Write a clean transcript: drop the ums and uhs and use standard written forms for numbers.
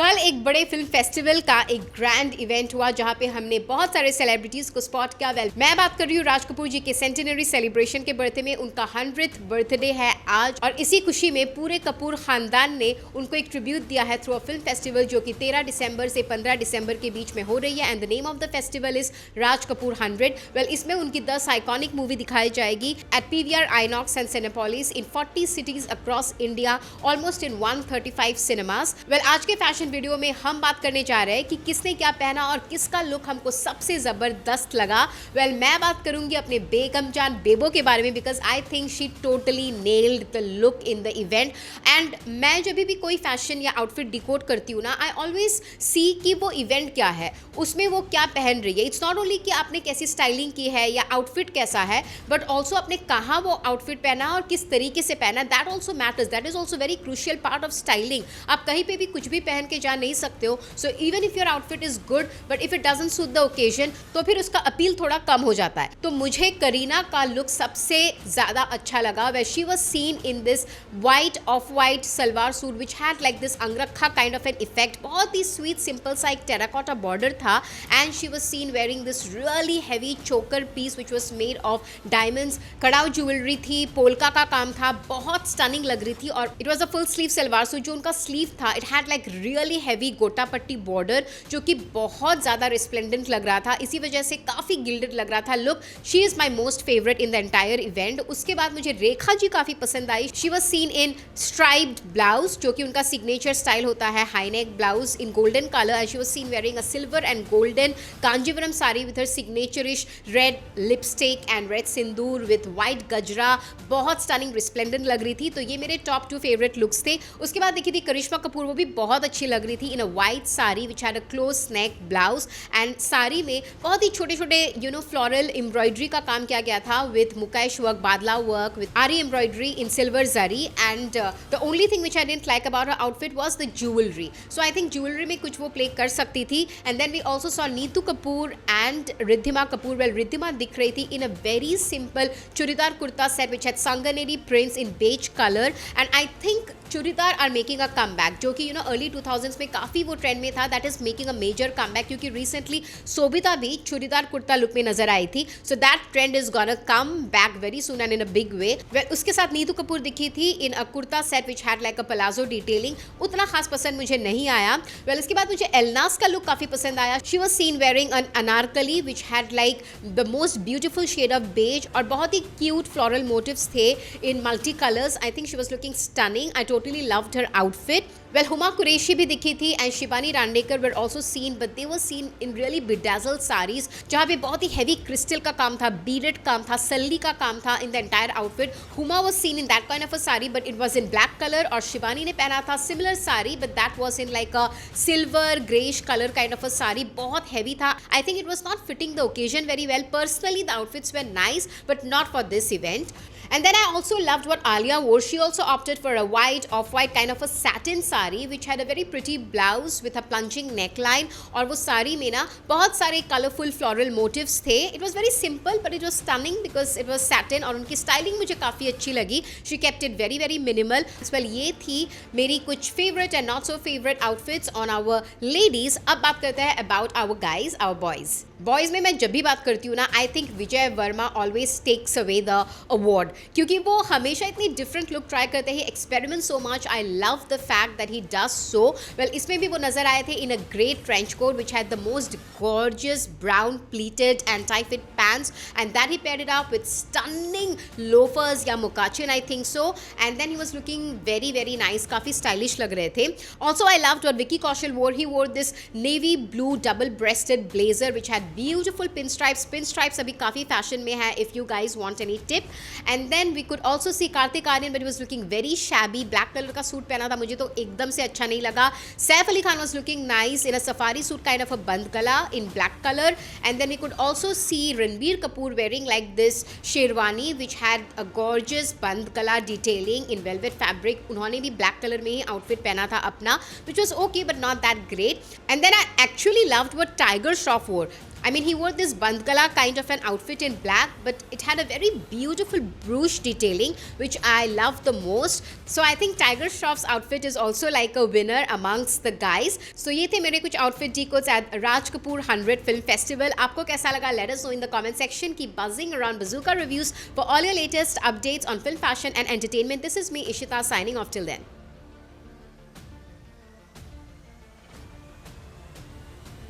कल एक बड़े फिल्म फेस्टिवल का एक ग्रैंड इवेंट हुआ जहां पे हमने बहुत सारे सेलिब्रिटीज को स्पॉट किया। मैं बात कर रही हूँ राज कपूर जी के सेंटिनरी सेलिब्रेशन के बर्थडे में। उनका 100th बर्थडे है आज और इसी खुशी में पूरे कपूर खानदान ने उनको एक ट्रिब्यूट दिया है थ्रू अ फिल्म फेस्टिवल जो कि 13 दिसंबर से 15 दिसंबर के बीच में हो रही है। And the name of the festival is Raj Kapoor 100। इसमें उनकी 10 आइकॉनिक मूवी दिखाई जाएगी at PVR Inox and Cinepolis in 40 cities across India, almost in 135 cinemas. आज के फैशन वीडियो में हम बात करने जा रहे हैं कि किसने क्या पहना और किसका लुक हमको सबसे जबरदस्त लगा। मैं बात करूंगी अपने बेगम जान बेबो के बारे में because I think she totally nailed the look in the event. And मैं जब भी कोई फैशन या आउटफिट डिकोड करती हूँ ना, आई ऑलवेज सी कि वो इवेंट क्या है, उसमें वो क्या पहन रही है। इट्स नॉट ओनली कि आपने कैसी स्टाइलिंग की है या आउटफिट कैसा है, बट ऑल्सो आपने कहाँ वो आउटफिट पहना और किस तरीके से पहना। That also matters, that is also very crucial part of styling. आप कहीं पे भी कुछ भी पहन के जा नहीं सकते हो। So even if your outfit is good but if it doesn't suit the occasion तो फिर उसका अपील थोड़ा कम हो जाता है। तो मुझे करीना का लुक सबसे ज्यादा अच्छा लगा। Way she was seen in this white off white salwar suit which had like this angrakha kind of an effect. बहुत ही स्वीट सिंपल सा एक टेराकोटा बॉर्डर था and she was seen wearing this really heavy choker piece which was made of diamonds. कड़ाव jewellery थी, पोल्का का काम था, बहुत स्टनिंग लग रही थी। और it was a full sleeve salwar suit. जो उनका स्लीव था it had like really heavy गोटा पट्टी बॉर्डर जो कि बहुत ज़्यादा रिस्प्लेंडेंट लग रहा था। इसी वजह से काफ़ी गिल्डेड लग रहा था look. She is my most favourite in the entire event. उसके बाद मुझे रेखा जी काफ़ी पसंद आई। She was seen in striped blouse जो कि उनका सिग्नेचर स्टाइल होता है, high neck blouse in golden colour. She was seen wearing a silver and golden Kanjeevaram sari with her signatureish red lipstick and red sindoor with white gajra. बहुत stunning resplendent लग रही थी। तो ये मेरे टॉप 2 फेवरेट लुक्स थे। उसके बाद देखी थी करिश्मा कपूर, वो भी बहुत अच्छी लग रही थी in a white sari which had a close neck blouse. And sari में बहुत ही छोटे छोटे फ्लोरल एम्ब्रॉयडरी का काम किया गया था with mukesh work, badla work, with aari embroidery in silver zari. And the only thing which I didn't like about her outfit was the jewellery. So I think jewellery में कुछ वो प्ले कर सकती थी। And then we also saw Neetu Kapoor and Riddhima Kapoor. Riddhima दिख रही थी in a very simple churidar kurta set which had Sanganeri prints in beige colour. And I think churidar are making a comeback जो कि अर्ली 2000s में काफ़ी वो ट्रेंड में था। That is making a major comeback क्योंकि रिसेंटली सोबिता भी चूड़ीदार कुर्ता लुक में नजर आई थी। So that trend is gonna come back very soon and in a big way. उसके साथ नीतू कपूर दिखी थी in a kurta set which had like a palazzo detailing. उतना खास पसंद मुझे नहीं आया। इसके बाद मुझे एलनास का लुक काफ़ी पसंद आया। She was seen wearing an anarkali which had like the most beautiful shade of beige और बहुत ही क्यूट फ्लोरल मोटिव्स थे in multi colours. I think she was looking stunning. I totally loved her outfit. Huma Qureshi भी दिखी थी and Shibani Dandekar were also seen but they were seen in really bedazzled saris जहाँ पे बहुत ही हैवी क्रिस्टल का काम था, बीडेड काम था, सल्ली का काम था इन the entire outfit. Huma was seen in that kind of a sari but it was in black colour और शिबानी ने पहना था similar sari but that was in like a silver greyish colour kind of अ साड़ी। बहुत हैवी था। I think it was not fitting the occasion very well. Personally the outfits were nice but not for this event. And then I also loved what Alia wore. She also opted for a white, off-white kind of a satin sari which had a very pretty blouse with a plunging neckline. और वो साड़ी में ना बहुत सारे colorful floral motifs थे. It was very simple but it was stunning because it was satin और उनकी styling मुझे काफ़ी अच्छी लगी. She kept it very very minimal. Well ये थी मेरी कुछ favorite and not so favorite outfits on our ladies. अब बात करते हैं about our guys, our boys. Boys में मैं जब भी बात करती हूँ ना, I think Vijay Varma always takes away the award क्योंकि वो हमेशा इतनी डिफरेंट लुक ट्राई करते हैं, experiment so much. I love the fact that he does so well. इसमें भी वो नजर आए थे in a great trench coat which had the most gorgeous brown pleated and tight fit pants and that he paired it up with stunning loafers या moccasin I think so. And then he was looking very very nice, काफ़ी stylish लग रहे थे. Also I loved what Vicky Kaushal wore. He wore this navy blue double breasted blazer which had beautiful pin stripes अभी काफ़ी fashion में है if you guys want any tip. And then we could also see Kartik Aaryan but was looking very shabby. Black colour का suit पहना था, मुझे तो एकदम से अच्छा नहीं लगा. Saif Ali Khan was looking nice in a safari suit kind of a bandh gala in black colour. And then we could also see Ranbir Kapoor wearing like this sherwani which had a gorgeous bandh gala detailing in velvet fabric. उन्होंने भी ब्लैक कलर में ही outfit पहना था अपना which was okay but not that great. And then I actually loved what Tiger Shroff wore. I mean, he wore this bandgala kind of an outfit in black, but it had a very beautiful brooch detailing, which I love the most. So I think Tiger Shroff's outfit is also like a winner amongst the guys. So ये थे मेरे कुछ outfit decos at Raj Kapoor 100 Film Festival. आपको कैसा लगा? Let us know in the comment section. Keep buzzing around Bazooka Reviews for all your latest updates on film, fashion and entertainment. This is me, Ishita, signing off till then.